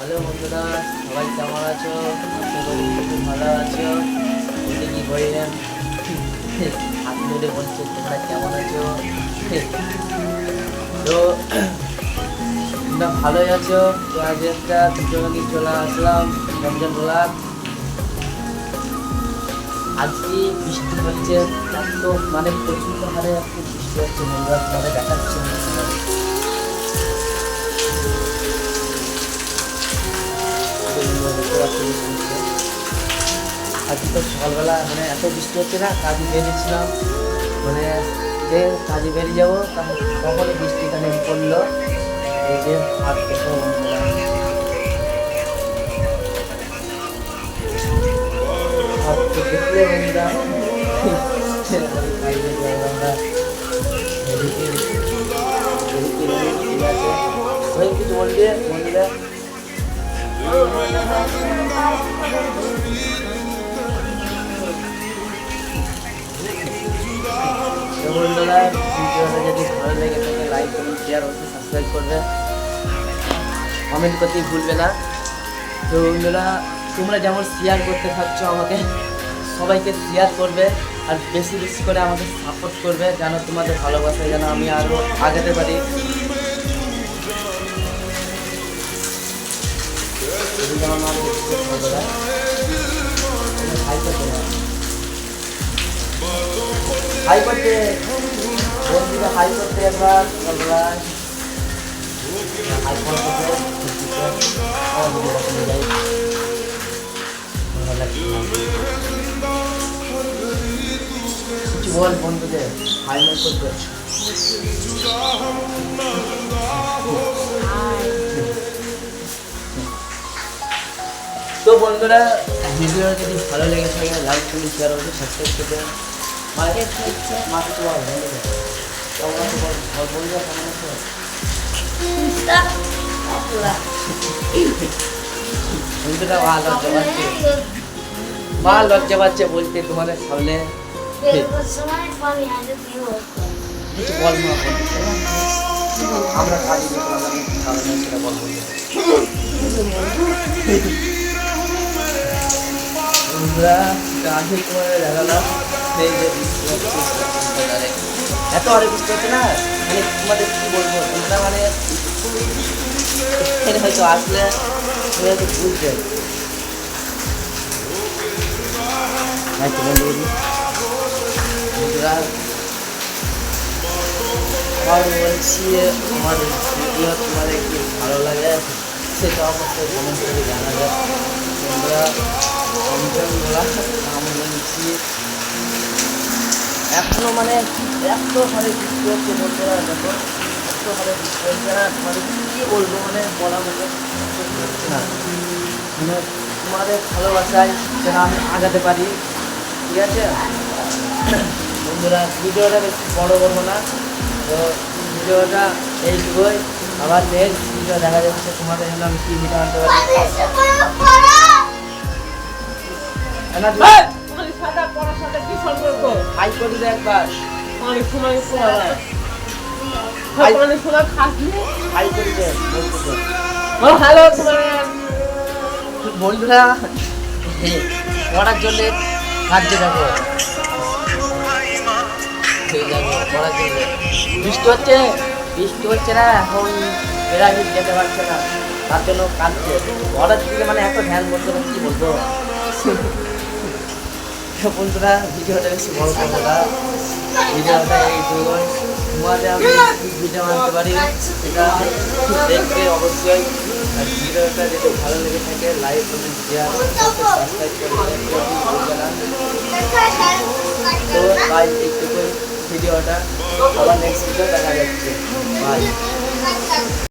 Hello বন্ধুরা, সবাই কেমন আছো? আশা করি খুব ভালো আছো। বলতে কি করিলেন আপনি বলছো তোমরা কেমন আছো? তো তোমরা ভালোই আছো? তো আজ একটা ভিডিও নিয়ে চলে আসলাম রমজান ব্লগ। আজকে বৃষ্টি হচ্ছে, এত মানে প্রচণ্ড হারে একটু বৃষ্টি হচ্ছে বন্ধুরা, তোমাদের দেখাচ্ছে। আজকে তো সকালবেলা মানে এত বৃষ্টি হচ্ছে না, কাজে বেরিয়েছিলাম, মানে যে কাজে বেরিয়ে যাবো তখনই বৃষ্টিটা নেমে পড়লো। এই যে হাত দেখো বন্ধুরা, হাত তো দেখলে বন্ধুরা আমরা ঠিক আছে, ওই কিছু বলবে বন্ধুরা। বন্ধুরা ভিডিওটা যদি ভালো লেগে থাকে লাইক কমেন্ট শেয়ার অবশ্যই সাবস্ক্রাইব করবে, কমেন্ট করতে ভুলবে না। তো বন্ধুরা তোমরা যেমন শেয়ার করতে থাকছো আমাকে, সবাইকে শেয়ার করবে আর বেশি বেশি করে আমাকে সাপোর্ট করবে, যেন তোমাদের ভালোবাসায় যেন আমি আরও আগাতে পারি। হাই করতে বন্ধুরা, হাই করতে একবার বন্ধুরা, হাই করতে কিছু বল বন্ধুদের হাই মাই করতে। তো বন্ধুরা ভিডিও যদি ভালো লেগে থাকে লাইক করুন, শেয়ার করুন, সাবস্ক্রাইব করবেন। মাকে মাকে তো বল বন্ধুদের কেমন আছে, বল বন্ধুরা কেমন আছে? বন্ধুরা মা লজ্জা পাচ্ছে বলতে তোমাদের সামনে। আমরা কাজ সেটা বলবো বন্ধুরা। আগে তোমাদের দেখালাম এই যে এত আরে বুঝতে হচ্ছে না, মানে তোমাদের কি বলবো, তোমরা মানে হয়তো আসলে হয়তো বুঝবে। বন্ধুরা আমার বলছি আমার ভিডিও তোমাদের কি ভালো লাগে সেটা অবশ্যই কমেন্ট করে জানাবে। বন্ধুরা রমজান বলা আমি বলছি এখনো মানে এত হারে বৃষ্টি হচ্ছে বন্ধুরা, দেখো এত হারে বৃষ্টি হচ্ছে না, মানে কী বলবো মানে বলা মতো হচ্ছে না। মানে তোমাদের ভালোবাসায় যেন আমি আগাতে পারি, ঠিক আছে বন্ধুরা। ভিডিওটা বেশি বড় করবো না, তো ভিডিওটা এইটুকুই। আবার নেক্সট ভিডিও দেখা যাচ্ছে তোমাদের জন্য আমি কী ভিডিও আনতে পারি। হাই করে দে একবার, হাই করে দে হ্যালো বন্ধুরা, পড়ার জন্যে কাঁদতে যাবো পড়ার জন্য। বৃষ্টি হচ্ছে না এখন, এরা যেতে পারছে না, তার জন্য কাঁদছে। পড়ার দিকে মানে এত ধ্যান করতে না, কি বলবো বন্ধুরা। ভিডিওটা বেশি বড় করবো না, ভিডিওটা এইটুকুই। তোমাদের আমি ভিডিও আনতে পারি সেটা দেখবে অবশ্যই। আর ভিডিওটা যদি ভালো লেগে থাকে লাইক কমেন্ট শেয়ার সাবস্ক্রাইব করবে না। তো বাই, এইটুকুই ভিডিওটা, আবার নেক্সট ভিডিও দেখা যাচ্ছে। বাই।